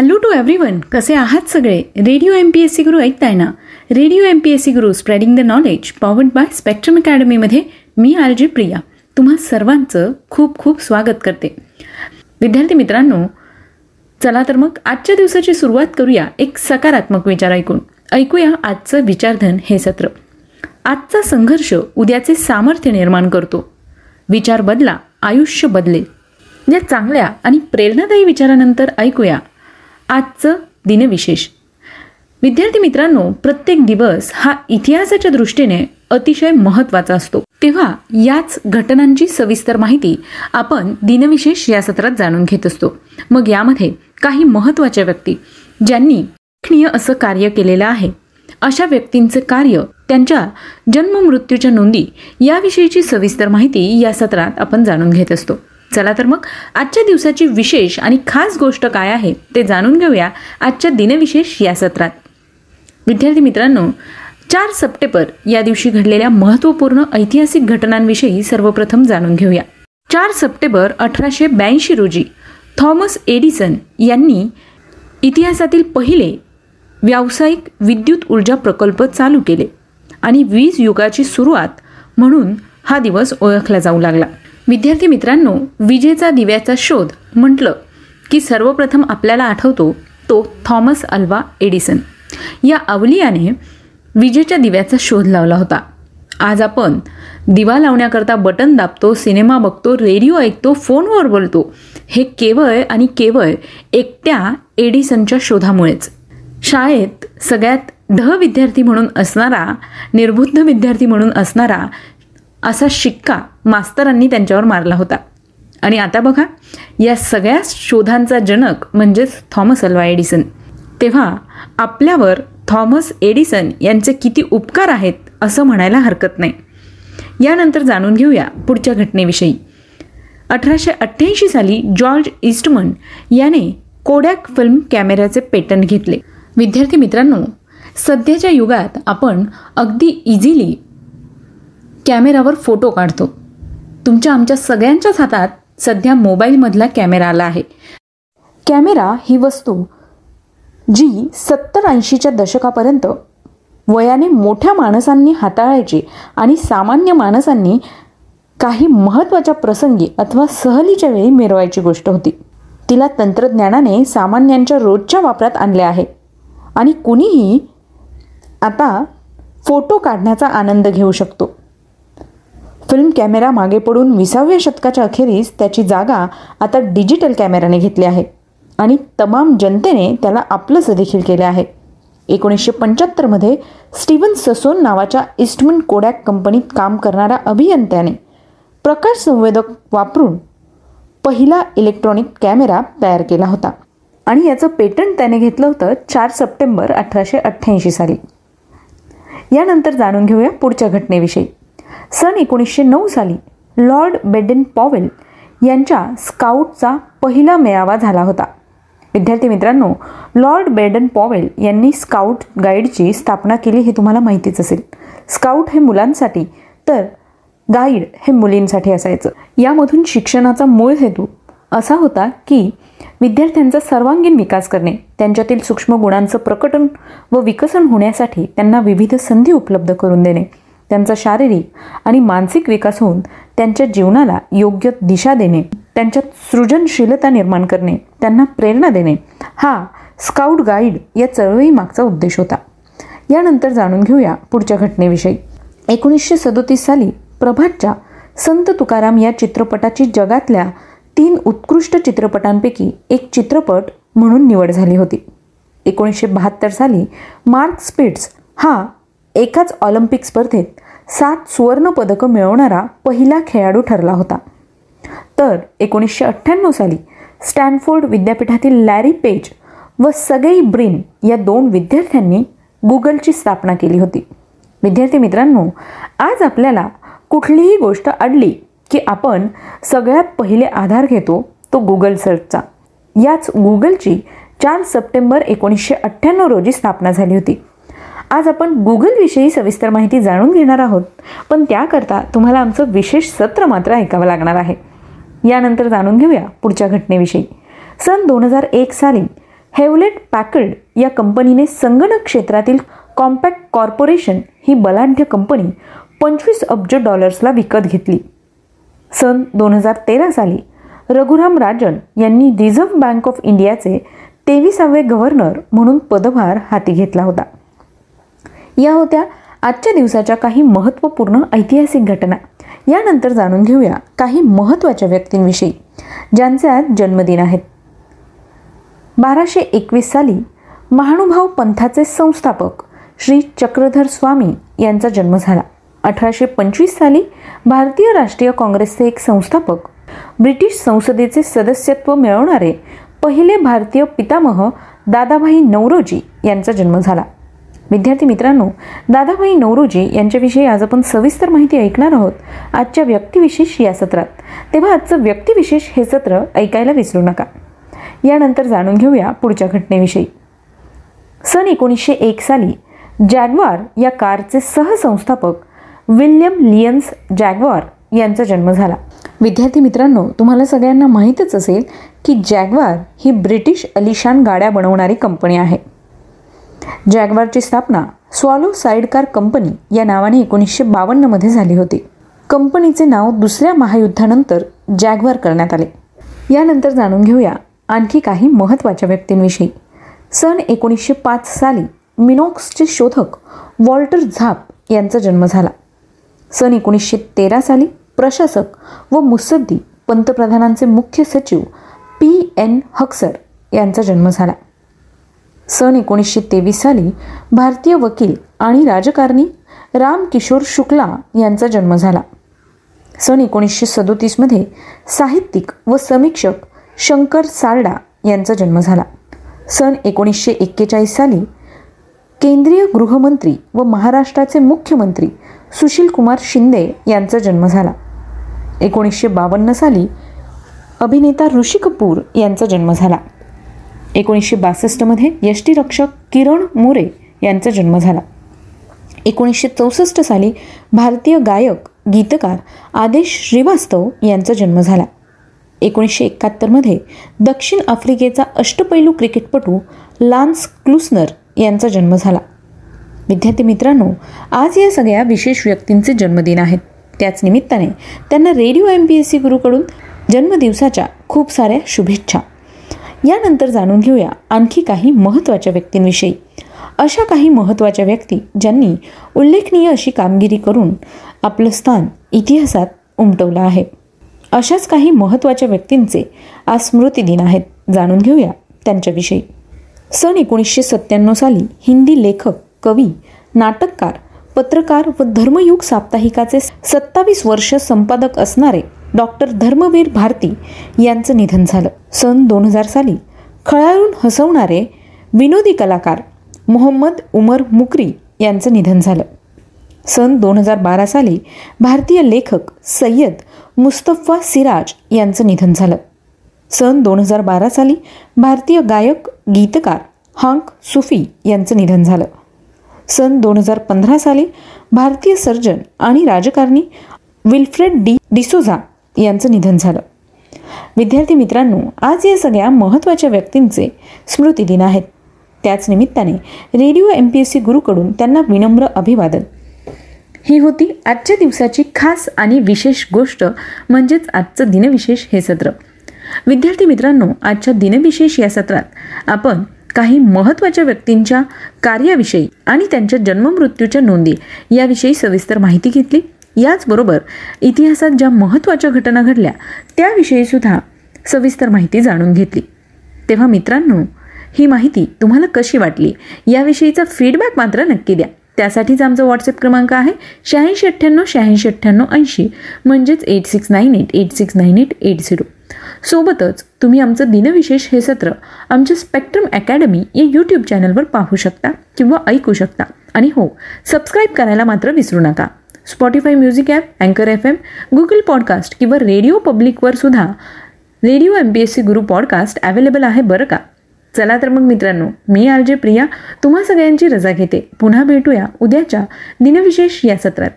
Hello to everyone, कसे आहात सगळे? रेडिओ MPSC गुरु ऐकताय ना? Radio MPSC Guru spreading the knowledge powered by Spectrum अकॅडमीमध्ये मी RJ प्रिया तुम्हा सर्वांचं खूप खूप स्वागत करते. विद्यार्थी मित्रांनो, चला तर मग आजच्या दिवसाची सुरुवात करूया एक सकारात्मक विचार ऐकूया आजचं विचारधन हे सत्र. आजचा संघर्ष उद्याचे सामर्थ्य निर्माण करतो. विचार बदला, आयुष्य बदलेल. या चांगल्या आणि प्रेरणादायी विचारानंतर ऐकूया आजचं दिनविशेष. विद्यार्थी मित्रांनो, प्रत्येक दिवस हा इतिहासाच्या दृष्टीने अतिशय महत्त्वाचा असतो. तेव्हा याच घटनांची सविस्तर माहिती आपण दिनविशेष या सत्रात जाणून घेत असतो. मग यामध्ये काही महत्त्वाच्या व्यक्ती ज्यांनी उल्लेखनीय असं कार्य केलेलं आहे, अशा व्यक्तींचे कार्य, त्यांच्या जन्म मृत्यूच्या नोंदी याविषयीची सविस्तर माहिती या सत्रात आपण जाणून घेत असतो. चला तर मग आजच्या दिवसाची विशेष आणि खास गोष्ट काय आहे ते जाणून घेऊया आजच्या दिनविशेष या सत्रात. विद्यार्थी मित्रांनो, 4 सप्टेंबर या दिवशी घडलेल्या महत्त्वपूर्ण ऐतिहासिक घटनांविषयी सर्वप्रथम जाणून घेऊया. 4 सप्टेंबर 1882 रोजी थॉमस एडिसन यांनी इतिहासातील पहिले व्यावसायिक विद्युत ऊर्जा प्रकल्प चालू केले आणि वीज युगाची सुरुवात म्हणून हा दिवस ओळखला जाऊ लागला. विद्यार्थी मित्रांनो, विजेचा दिव्याचा शोध म्हटलं की सर्वप्रथम आपल्याला आठवतो तो थॉमस अल्वा एडिसन या अवलियाने विजेच्या दिव्याचा शोध लावला होता. आज आपण दिवा लावण्याकरता बटन दाबतो, सिनेमा बघतो, रेडिओ ऐकतो, फोनवर बोलतो, हे केवळ आणि केवळ एकट्या एडिसनच्या शोधामुळेच. शाळेत सगळ्यात विद्यार्थी म्हणून असणारा, निर्बुद्ध विद्यार्थी म्हणून असणारा असा शिक्का मास्तरांनी त्यांच्यावर मारला होता. आणि आता बघा, या सगळ्या शोधांचा जनक म्हणजेच थॉमस अल्वा एडिसन. तेव्हा आपल्यावर थॉमस एडिसन यांचे किती उपकार आहेत असं म्हणायला हरकत नाही. यानंतर जाणून घेऊया पुढच्या घटनेविषयी. 1888 साली जॉर्ज ईस्टमन याने कोडॅक फिल्म कॅमेऱ्याचे पेटंट घेतले. विद्यार्थी मित्रांनो, सध्याच्या युगात आपण अगदी इझिली कॅमेरावर फोटो काढतो. तुमच्या आमच्या सगळ्यांच्याच हातात सध्या मोबाईलमधला कॅमेरा आला आहे. कॅमेरा ही वस्तू जी 70-80च्या दशकापर्यंत वयाने मोठ्या माणसांनी हाताळायची आणि सामान्य माणसांनी काही महत्त्वाच्या प्रसंगी अथवा सहलीच्या वेळी मिरवायची गोष्ट होती. तिला तंत्रज्ञानाने सामान्यांच्या रोजच्या वापरात आणले आहे आणि कुणीही आता फोटो काढण्याचा आनंद घेऊ शकतो. फिल्म कॅमेरा मागे पडून 20व्या शतकाच्या अखेरीस त्याची जागा आता डिजिटल कॅमेराने घेतली आहे आणि तमाम जनतेने त्याला आपलंसं देखील केले आहे. 1975 स्टीवन ससोन नावाच्या ईस्टमन कोडॅक कंपनीत काम करणाऱ्या अभियंत्याने प्रकाश संवेदक वापरून पहिला इलेक्ट्रॉनिक कॅमेरा तयार केला होता आणि याचं पेटंट त्याने घेतलं होतं 4 सप्टेंबर 1888 साली. यानंतर जाणून घेऊया पुढच्या घटनेविषयी. सन 1909 साली लॉर्ड बेडन पॉवेल यांच्या स्काउटचा पहिला मेळावा झाला होता. विद्यार्थी मित्रांनो, लॉर्ड बेडन पॉवेल यांनी स्काउट गाईडची स्थापना केली हे तुम्हाला माहितीच असेल. स्काउट हे मुलांसाठी तर गाईड हे मुलींसाठी असायचं. यामधून शिक्षणाचा मूळ हेतू असा होता की विद्यार्थ्यांचा सर्वांगीण विकास करणे, त्यांच्यातील सूक्ष्म गुणांचं प्रकटन व विकसन होण्यासाठी त्यांना विविध संधी उपलब्ध करून देणे, त्यांचा शारीरिक आणि मानसिक विकास होऊन त्यांच्या जीवनाला योग्य दिशा देणे, त्यांच्यात सृजनशीलता निर्माण करणे, त्यांना प्रेरणा देणे, हा स्काउट गाईड या चळवळीमागचा उद्देश होता. यानंतर जाणून घेऊया पुढच्या घटनेविषयी. 1937 साली प्रभातच्या संत तुकाराम या चित्रपटाची जगातल्या 3 उत्कृष्ट चित्रपटांपैकी एक चित्रपट म्हणून निवड झाली होती. 1972 साली मार्क स्पिट्झ हा एकाच ऑलिम्पिक स्पर्धेत 7 सुवर्ण पदकं मिळवणारा पहिला खेळाडू ठरला होता. तर 1998 साली स्टॅनफोर्ड विद्यापीठातील लॅरी पेज व सर्गेई ब्रिन या 2 विद्यार्थ्यांनी गुगलची स्थापना केली होती. विद्यार्थी मित्रांनो, आज आपल्याला कुठलीही गोष्ट अडली की आपण सगळ्यात पहिले आधार घेतो तो गुगल सर्चचा. याच गुगलची 4 सप्टेंबर 1998 रोजी स्थापना झाली होती. आज आपण गुगलविषयी सविस्तर माहिती जाणून घेणार आहोत, पण त्याकरता तुम्हाला आमचं विशेष सत्र मात्र ऐकावं लागणार आहे. यानंतर जाणून घेऊया पुढच्या घटनेविषयी. सन 2001 साली हेवलेट पॅकर्ड या कंपनीने संगणक क्षेत्रातील कॉम्पॅक्ट कॉर्पोरेशन ही बलाढ्य कंपनी 25 अब्ज डॉलर्सला विकत घेतली. सन 2013 साली रघुराम राजन यांनी रिझर्व्ह बँक ऑफ इंडियाचे 23वे गव्हर्नर म्हणून पदभार हाती घेतला होता. या होत्या आजच्या दिवसाच्या काही महत्त्वपूर्ण ऐतिहासिक घटना. यानंतर जाणून घेऊया काही महत्त्वाच्या व्यक्तींविषयी ज्यांचे आज जन्मदिन आहेत. 1221 साली महानुभाव पंथाचे संस्थापक श्री चक्रधर स्वामी यांचा जन्म झाला. 1825 साली भारतीय राष्ट्रीय काँग्रेसचे एक संस्थापक, ब्रिटिश संसदेचे सदस्यत्व मिळवणारे पहिले भारतीय पितामह दादाभाई नौरोजी यांचा जन्म झाला. विद्यार्थी मित्रांनो, दादाभाई नौरोजी यांच्याविषयी आज आपण सविस्तर माहिती ऐकणार आहोत आजच्या व्यक्तिविशेष या सत्रात. तेव्हा आजचं व्यक्तिविशेष हे सत्र ऐकायला विसरू नका. यानंतर जाणून घेऊया पुढच्या घटनेविषयी. सन 1901 साली जॅग्वार या कारचे सहसंस्थापक विल्यम लियन्स जॅग्वार यांचा जन्म झाला. विद्यार्थी मित्रांनो, तुम्हाला सगळ्यांना माहीतच असेल की जॅग्वार ही ब्रिटिश अलिशान गाड्या बनवणारी कंपनी आहे. जॅग्वारची स्थापना स्वॉलो साइडकार कंपनी या नावाने 1952 मध्ये झाली होती. कंपनीचे नाव दुसऱ्या महायुद्धानंतर जॅग्वार करण्यात आले. यानंतर जाणून घेऊया आणखी काही महत्त्वाच्या व्यक्तींविषयी. सन 1905 साली मिनॉक्सचे शोधक वॉल्टर झाप यांचा जन्म झाला. सन 1913 साली प्रशासक व मुत्सद्दी पंतप्रधानांचे मुख्य सचिव P.N. हक्सर यांचा जन्म झाला. सन 1923 साली भारतीय वकील आणि राजकारणी रामकिशोर शुक्ला यांचा जन्म झाला. सन 1937 मध्ये साहित्यिक व समीक्षक शंकर सारडा यांचा जन्म झाला. सन 1941 साली केंद्रीय गृहमंत्री व महाराष्ट्राचे मुख्यमंत्री सुशीलकुमार शिंदे यांचा जन्म झाला. 1952 साली अभिनेता ऋषी कपूर यांचा जन्म झाला. 1962 मध्ये यष्टिरक्षक किरण मोरे यांचा जन्म झाला. 1964 साली भारतीय गायक गीतकार आदेश श्रीवास्तव यांचा जन्म झाला. 1971 मध्ये दक्षिण आफ्रिकेचा अष्टपैलू क्रिकेटपटू लान्स क्लुसनर यांचा जन्म झाला. विद्यार्थी मित्रांनो, आज या सगळ्या विशेष व्यक्तींचे जन्मदिन आहेत. त्याच निमित्ताने त्यांना रेडिओ MPSC गुरुकडून जन्मदिवसाच्या खूप साऱ्या शुभेच्छा. यानंतर जाणून घेऊया आणखी काही महत्त्वाच्या व्यक्तींविषयी. अशा काही महत्त्वाच्या व्यक्ती ज्यांनी उल्लेखनीय अशी कामगिरी करून आपलं स्थान इतिहासात उमटवलं आहे. अशाच काही महत्त्वाच्या व्यक्तींचे आज स्मृतिदिन आहेत. जाणून घेऊया त्यांच्याविषयी. सन 1997 साली हिंदी लेखक, कवी, नाटककार, पत्रकार व धर्मयुग साप्ताहिकाचे 27 वर्ष संपादक असणारे डॉक्टर धर्मवीर भारती यांचं निधन झालं. सन 2000 साली खळाळून हसवणारे विनोदी कलाकार मोहम्मद उमर मुकरी यांचं निधन झालं. सन 2012 साली भारतीय लेखक सय्यद मुस्तफा सिराज यांचं निधन झालं. सन 2012 साली भारतीय गायक, गीतकार हांक सुफी यांचं निधन झालं. सन 2015 साली भारतीय सर्जन आणि राजकारणी विल्फ्रेड डिसोझा यांचं निधन झालं. विद्यार्थी मित्रांनो, आज या सगळ्या महत्त्वाच्या व्यक्तींचे स्मृतिदिन आहेत. त्याच निमित्ताने रेडिओ MPSC गुरुकडून त्यांना विनम्र अभिवादन. ही होती आजच्या दिवसाची खास आणि विशेष गोष्ट, म्हणजेच आजचं दिनविशेष हे सत्र. विद्यार्थी मित्रांनो, आजच्या दिनविशेष या सत्रात आपण काही महत्त्वाच्या व्यक्तींच्या कार्याविषयी आणि त्यांच्या जन्ममृत्यूच्या नोंदी याविषयी सविस्तर माहिती घेतली. याचबरोबर इतिहासात ज्या महत्त्वाच्या घटना घडल्या त्याविषयी सुद्धा सविस्तर माहिती जाणून घेतली. तेव्हा मित्रांनो, ही माहिती तुम्हाला कशी वाटली याविषयीचा फीडबॅक मात्र नक्की द्या. त्यासाठीच आमचा व्हॉट्सअप क्रमांक आहे 8698869880, म्हणजेच 8698869880. सोबतच तुम्ही आमचं दिनविशेष हे सत्र आमच्या स्पेक्ट्रम अकॅडमी या यूट्यूब चॅनलवर पाहू शकता किंवा ऐकू शकता. आणि हो, सबस्क्राईब करायला मात्र विसरू नका. स्पॉटिफाय म्युझिक ॲप, अँकर FM, गुगल पॉडकास्ट किंवा रेडिओ पब्लिकवर सुद्धा रेडिओ MPSC गुरु पॉडकास्ट अवेलेबल आहे बरं का. चला तर मग मित्रांनो, मी RJ प्रिया तुम्हा सगळ्यांची रजा घेते. पुन्हा भेटूया उद्याच्या दिनविशेष या सत्रात.